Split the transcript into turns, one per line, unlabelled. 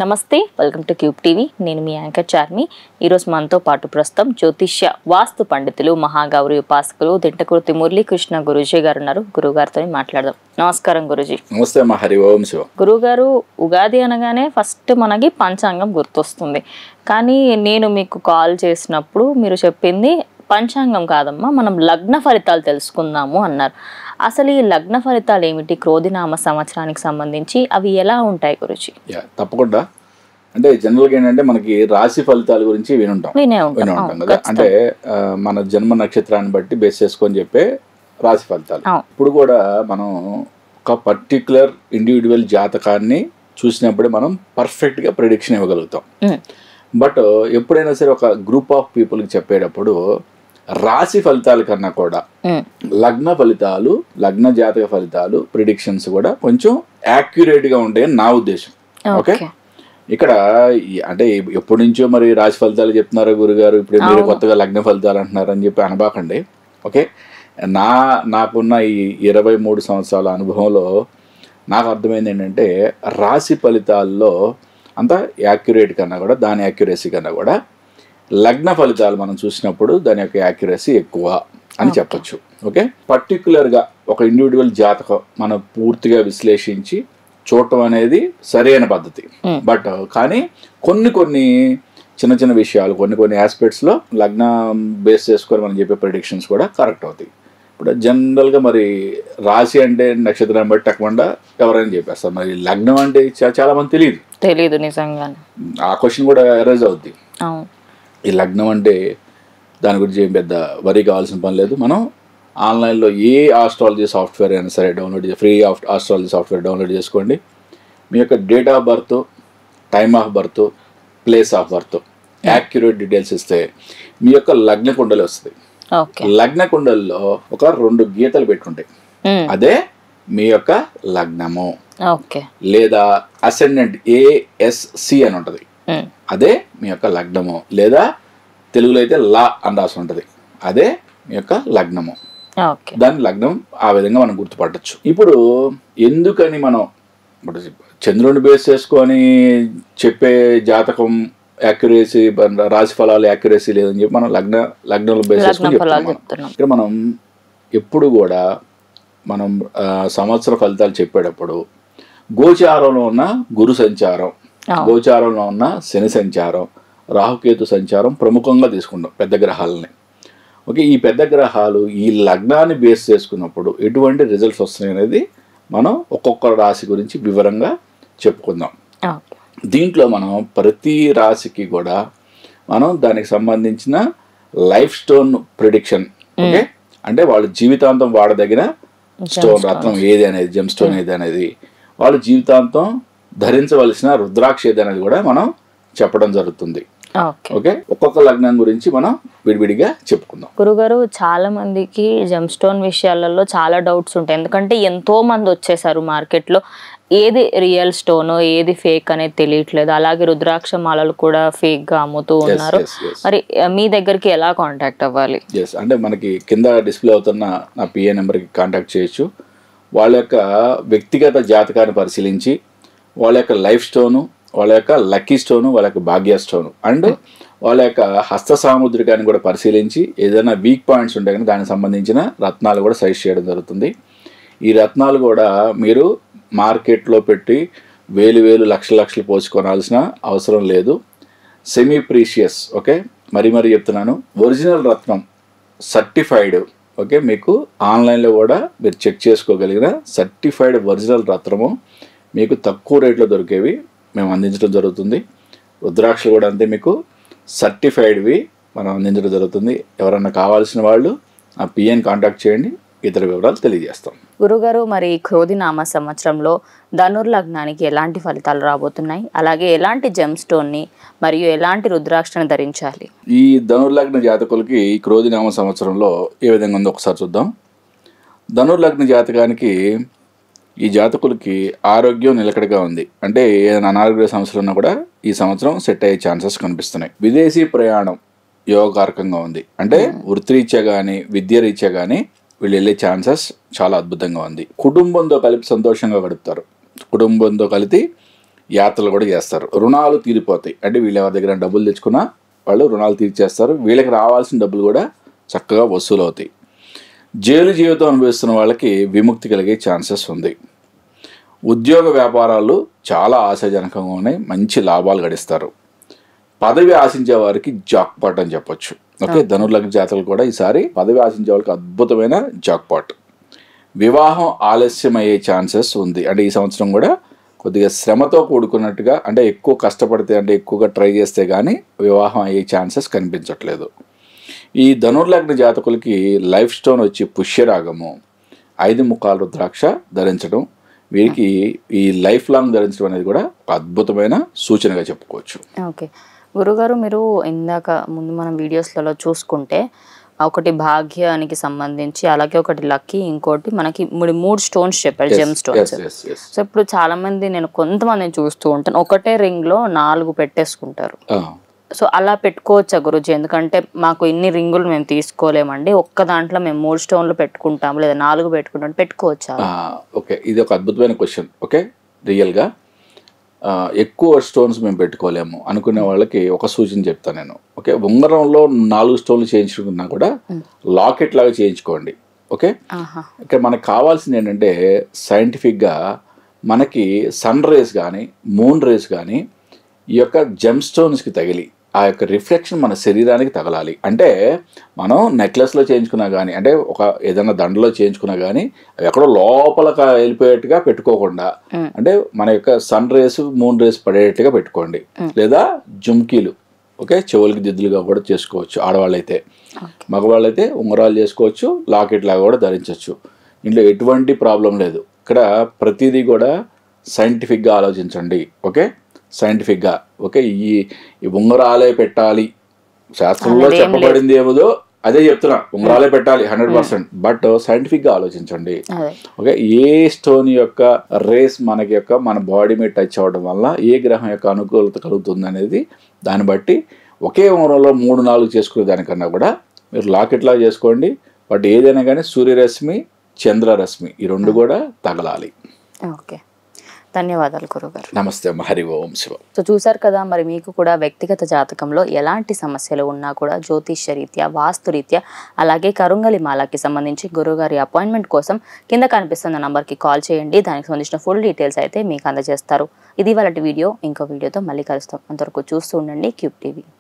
నమస్తే, welcome to cube TV. నేను మీ anchor Charmi. ఈరోజు మనతో పాటు ప్రస్తుతం జ్యోతిష్య వాస్తు పండితులు మహాగౌరి ఉపాసకులు దింటకుర్తి మురళీకృష్ణ గురూజీ గారు ఉన్నారు. గురుగారితో మాట్లాడదాం. నమస్కారం గురూజీ.
నమస్తే అమ్మా. హరి ఓం శివ.
గురుగారు, ఉగాది అనగానే ఫస్ట్ మనకి పంచాంగం గుర్తొస్తుంది. కానీ నేను మీకు కాల్ చేసినప్పుడు మీరు చెప్పింది పంచాంగం కాదమ్మా, మనం లగ్న ఫలితాలు తెలుసుకుందాము అన్నారు. అసలు ఈ లగ్న ఫలితాలు ఏమిటి? క్రోధినామ సంవత్సరానికి సంబంధించి అవి ఎలా ఉంటాయి గురుజీ?
తప్పకుండా. అంటే జనరల్గా ఏంటంటే మనకి రాశి ఫలితాల గురించి వినే ఉంటాం కదా. అంటే మన జన్మ నక్షత్రాన్ని బట్టి బేస్ చేసుకొని చెప్పే రాశి ఫలితాలు. ఇప్పుడు కూడా మనం ఒక పర్టికులర్ ఇండివిజువల్ జాతకాన్ని చూసినప్పుడే మనం పర్ఫెక్ట్గా ప్రిడిక్షన్ ఇవ్వగలుగుతాం. బట్ ఎప్పుడైనా సరే ఒక గ్రూప్ ఆఫ్ పీపుల్కి చెప్పేటప్పుడు రాశి ఫలితాల కన్నా కూడా లగ్న ఫలితాలు, లగ్న జాతక ఫలితాలు, ప్రిడిక్షన్స్ కూడా కొంచెం యాక్యురేట్గా ఉంటాయని నా ఉద్దేశం. ఓకే, ఇక్కడ అంటే ఎప్పటి నుంచో మరి రాశి ఫలితాలు చెప్తున్నారా గురుగారు, ఇప్పుడు మీరు కొత్తగా లగ్న ఫలితాలు అంటున్నారు అని చెప్పి అనబాకండి. ఓకే, నాకున్న ఈ 23 సంవత్సరాల అనుభవంలో నాకు అర్థమైంది ఏంటంటే రాశి ఫలితాల్లో అంత యాక్యురేట్ కన్నా కూడా, దాని యాక్యురసీ కన్నా కూడా లగ్న ఫలితాలు మనం చూసినప్పుడు దాని యొక్క యాక్యురసీ ఎక్కువ అని చెప్పచ్చు. ఓకే, పర్టికులర్గా ఒక ఇండివిజువల్ జాతకం మనం పూర్తిగా విశ్లేషించి చూడటం అనేది సరైన పద్ధతి. బట్ కానీ కొన్ని చిన్న చిన్న విషయాలు, కొన్ని ఆస్పెక్ట్స్లో లగ్నం బేస్ చేసుకొని మనం చెప్పే ప్రిడిక్షన్స్ కూడా కరెక్ట్ అవుతాయి. ఇప్పుడు జనరల్గా మరి రాశి అంటే నక్షత్రాన్ని బట్టి తక్కువ ఎవరైనా చెప్పేస్తారు. మరి లగ్నం అంటే చాలా మంది తెలియదు నిజంగా. ఆ క్వశ్చన్ కూడా ఎరేజ్ అవుద్ది. ఈ లగ్నం అంటే దాని గురించి ఏం పెద్ద వరి కావాల్సిన పని లేదు. మనం ఆన్లైన్లో ఏ ఆస్ట్రాలజీ సాఫ్ట్వేర్ అయినా సరే ఫ్రీ ఆస్ట్రాలజీ సాఫ్ట్వేర్ డౌన్లోడ్ చేసుకోండి. మీ యొక్క date of birth, time of birth, place of birth accurate details ఇస్తే మీ యొక్క లగ్న కుండలి వస్తుంది. లగ్న కుండలిలో ఒక 2 గీతలు పెట్టుకుంటాయి, అదే మీ యొక్క లగ్నము. లేదా అసెండెంట్ ASC అని ఉంటుంది, అదే మీ యొక్క లగ్నము. లేదా తెలుగులో అయితే లా అని రాసి ఉంటుంది, అదే మీ యొక్క లగ్నము. దాని లగ్నం ఆ విధంగా మనం గుర్తుపట్టచ్చు. ఇప్పుడు ఎందుకని మనం ఇప్పుడు చంద్రుడిని బేస్ చేసుకొని చెప్పే జాతకం యాక్యురసీ, రాశి ఫలాలు యాక్యురసీ లేదని చెప్పి మనం లగ్నంలో బేస్ చేసుకొని చెప్తున్నాం. ఇక్కడ మనం ఎప్పుడు కూడా మనం సంవత్సర ఫలితాలు చెప్పేటప్పుడు గోచారంలో ఉన్న గురు సంచారం, గోచారంలో ఉన్న శని సంచారం, రాహుకేతు సంచారం ప్రముఖంగా తీసుకుంటాం పెద్ద గ్రహాలని. ఓకే, ఈ పెద్ద గ్రహాలు ఈ లగ్నాన్ని బేస్ చేసుకున్నప్పుడు ఎటువంటి రిజల్ట్స్ వస్తున్నాయి అనేది మనం ఒక్కొక్క రాశి గురించి వివరంగా చెప్పుకుందాం. దీంట్లో మనం ప్రతి రాశికి కూడా మనం దానికి సంబంధించిన లైఫ్ స్టోన్ ప్రిడిక్షన్, ఓకే, అంటే వాళ్ళు జీవితాంతం వాడదగిన స్టోన్, రత్నం ఏది అనేది, జెమ్ స్టోన్ ఏది అనేది, వాళ్ళు జీవితాంతం ధరించవలసిన రుద్రాక్ష ఏది అనేది కూడా మనం చెప్పడం జరుగుతుంది. ఓకే, ఒక్కొక్క లగ్నం గురించి మనం విడివిడిగా చెప్పుకుందాం.
గురుగారు, చాలా మందికి జెమ్ స్టోన్ విషయాలలో చాలా డౌట్స్ ఉంటాయి. ఎందుకంటే ఎంతో మంది వచ్చేసారు మార్కెట్లో, ఏది రియల్ స్టోన్ ఏది ఫేక్ అనేది తెలియట్లేదు. అలాగే రుద్రాక్ష మాలలు కూడా ఫేక్ గా అమ్ముతూ ఉన్నారు. మరి మీ దగ్గరికి ఎలా కాంటాక్ట్ అవ్వాలి?
అంటే మనకి కింద డిస్ప్లే అవుతున్న నా PA నెంబర్కి కాంటాక్ట్ చేయొచ్చు. వాళ్ళ యొక్క వ్యక్తిగత జాతకాన్ని పరిశీలించి వాళ్ళ యొక్క లైఫ్ స్టోను, వాళ్ళ యొక్క లక్కీ స్టోను, వాళ్ళ యొక్క భాగ్య స్టోను అండ్ వాళ్ళ యొక్క హస్త సాముద్రికాన్ని కూడా పరిశీలించి ఏదైనా వీక్ పాయింట్స్ ఉంటే కానీ దానికి సంబంధించిన రత్నాలు కూడా సజెస్ట్ చేయడం జరుగుతుంది. ఈ రత్నాలు కూడా మీరు మార్కెట్లో పెట్టి వేలు లక్షలు పోసి కొనాల్సిన అవసరం లేదు. సెమీ ప్రీషియస్, ఓకే, మరీ చెప్తున్నాను, ఒరిజినల్ రత్నం సర్టిఫైడ్. ఓకే, మీకు ఆన్లైన్లో కూడా మీరు చెక్ చేసుకోగలిగిన సర్టిఫైడ్ ఒరిజినల్ రత్నము మీకు తక్కువ రేట్లో దొరికేవి మేము అందించడం జరుగుతుంది. రుద్రాక్షలు కూడా అంతే, మీకు సర్టిఫైడ్వి మనం అందించడం జరుగుతుంది. ఎవరన్నా కావాల్సిన వాళ్ళు ఆ PAని కాంటాక్ట్ చేయండి, ఇతర వివరాలు తెలియజేస్తాం.
గురుగారు, మరి క్రోధినామ సంవత్సరంలో ధనుర్లగ్నానికి ఎలాంటి ఫలితాలు రాబోతున్నాయి? అలాగే ఎలాంటి జెమ్ స్టోన్ని మరియు ఎలాంటి రుద్రాక్షను ధరించాలి?
ఈ ధనుర్లగ్న జాతకులకి ఈ క్రోధినామ సంవత్సరంలో ఏ విధంగా ఉందో ఒకసారి చూద్దాం. ధనుర్లగ్న జాతకానికి, ఈ జాతకులకి ఆరోగ్యం నిలకడగా ఉంది. అంటే ఏదైనా అనారోగ్య సమస్యలు ఉన్నా కూడా ఈ సంవత్సరం సెట్ అయ్యే ఛాన్సెస్ కనిపిస్తున్నాయి. విదేశీ ప్రయాణం యోగకారకంగా ఉంది. అంటే వృత్తిరీత్యా కానీ విద్య రీత్యా కానీ వీళ్ళు వెళ్ళే ఛాన్సెస్ చాలా అద్భుతంగా ఉంది. కుటుంబంతో కలిపి సంతోషంగా గడుపుతారు. కుటుంబంతో కలిపి యాత్రలు కూడా చేస్తారు. రుణాలు తీరిపోతాయి. అంటే వీళ్ళు ఎవరి దగ్గర డబ్బులు తెచ్చుకున్నా వాళ్ళు రుణాలు తీర్చేస్తారు. వీళ్ళకి రావాల్సిన డబ్బులు కూడా చక్కగా వసూలు అవుతాయి. జైలు జీవితం అనుభవిస్తున్న వాళ్ళకి విముక్తి కలిగే ఛాన్సెస్ ఉంది. ఉద్యోగ వ్యాపారాలు చాలా ఆశాజనకంగా ఉన్నాయి. మంచి లాభాలు గడిస్తారు. పదవి ఆశించే వారికి జాక్పాట్ అని చెప్పొచ్చు. ఓకే, ధనుర్లగ్న జాతకులు కూడా ఈసారి పదవి ఆశించే వాళ్ళకి అద్భుతమైన జాక్పాట్. వివాహం ఆలస్యం అయ్యే ఛాన్సెస్ ఉంది. అంటే ఈ సంవత్సరం కూడా కొద్దిగా శ్రమతో కూడుకున్నట్టుగా, అంటే ఎక్కువ కష్టపడితే, అంటే ఎక్కువగా ట్రై చేస్తే కానీ వివాహం అయ్యే ఛాన్సెస్ కనిపించట్లేదు. ఈ ధనుర్లగ్న జాతకులకి లైఫ్ స్టోన్ వచ్చి పుష్యరాగము, 5 ముఖాల రుద్రాక్ష ధరించడం వీరికి ఈ లైఫ్ లాంగ్ ధరించడం అనేది కూడా ఒక అద్భుతమైన సూచనగా చెప్పుకోవచ్చు.
ఓకే గురుగారు, మీరు ఇందాక ముందు మనం వీడియోస్లలో చూసుకుంటే ఒకటి భాగ్యానికి సంబంధించి, అలాగే ఒకటి లక్కీ, ఇంకోటి మనకి 3 స్టోన్స్ చెప్పారు, జెమ్ స్టోన్స్. సో ఇప్పుడు చాలా మంది, నేను కొంతమందిని చూస్తూ ఉంటాను, ఒకటే రింగ్ లో 4 పెట్టేసుకుంటారు. సో అలా పెట్టుకోవచ్చా గురుజీ? ఎందుకంటే మాకు ఇన్ని రింగులు మేము తీసుకోలేమండి, ఒక్క దాంట్లో మేము 3 స్టోన్లు పెట్టుకుంటాము లేదా 4 పెట్టుకుంటాం, పెట్టుకోవచ్చా?
ఓకే, ఇది ఒక అద్భుతమైన క్వశ్చన్. ఓకే, రియల్గా ఎక్కువ స్టోన్స్ మేము పెట్టుకోలేము అనుకునే వాళ్ళకి ఒక సూచన చెప్తాను నేను. ఓకే, ఉంగరంలో 4 స్టోన్లు చేయించుకున్నా కూడా లాకెట్ లాగా చేయించుకోండి. ఓకే, ఇక్కడ మనకు కావాల్సింది ఏంటంటే సైంటిఫిక్గా మనకి సన్ రేస్ కానీ మూన్ రేస్ కానీ ఈ యొక్క జెమ్ స్టోన్స్కి తగిలి ఆ యొక్క రిఫ్లెక్షన్ మన శరీరానికి తగలాలి. అంటే మనం నెక్లెస్లో చేయించుకున్నా కానీ, అంటే ఒక ఏదైనా దండలో చేయించుకున్నా కానీ అవి ఎక్కడో లోపల వెళ్ళిపోయేట్టుగా పెట్టుకోకుండా, అంటే మన యొక్క సన్ రేస్ మూన్ రేస్ పడేట్టుగా పెట్టుకోండి. లేదా జుమ్కీలు, ఓకే, చెవులకి దిద్దులుగా కూడా చేసుకోవచ్చు ఆడవాళ్ళైతే. మగవాళ్ళైతే ఉంగరాలు చేసుకోవచ్చు, లాకెట్ లాగా కూడా ధరించవచ్చు. ఇంట్లో ఎటువంటి ప్రాబ్లం లేదు. ఇక్కడ ప్రతిదీ కూడా సైంటిఫిక్గా ఆలోచించండి. ఓకే, సైంటిఫిక్గా. ఓకే, ఈ ఉంగరాలే పెట్టాలి, శాస్త్రంలో చెప్పబడింది ఏముదో అదే చెప్తున్నా, ఉంగరాలే పెట్టాలి 100%. బట్ సైంటిఫిక్గా ఆలోచించండి. ఓకే, ఏ స్టోన్ యొక్క రేస్ మనకి యొక్క మన బాడీ మీద టచ్ అవ్వడం వల్ల ఏ గ్రహం యొక్క అనుకూలత కలుగుతుంది అనేది దాన్ని బట్టి ఒకే ఉంగరంలో 3-4 చేసుకునే దానికన్నా కూడా మీరు లాకెట్లా చేసుకోండి. బట్ ఏదైనా కానీ సూర్యరశ్మి చంద్రరశ్మి ఈ 2 కూడా తగలాలి.
ఓకే, ధన్యవాదాలు గురుగారు.
నమస్తే. హరి ఓం శివ.
సో చూసారు కదా, మరి మీకు కూడా వ్యక్తిగత జాతకంలో ఎలాంటి సమస్యలు ఉన్నా కూడా జ్యోతిష్య రీత్యా, వాస్తు రీత్యా, అలాగే కరుంగలి మాలకి సంబంధించి గురుగారి అపాయింట్మెంట్ కోసం కింద కనిపిస్తున్న నంబర్కి కాల్ చేయండి. దానికి సంబంధించిన ఫుల్ డీటెయిల్స్ అయితే మీకు అందజేస్తారు. ఇది వాళ్ళ వీడియో. ఇంకో వీడియోతో మళ్ళీ కలుస్తాం. అంతవరకు చూస్తూ ఉండండి క్యూబ్ టీవీ.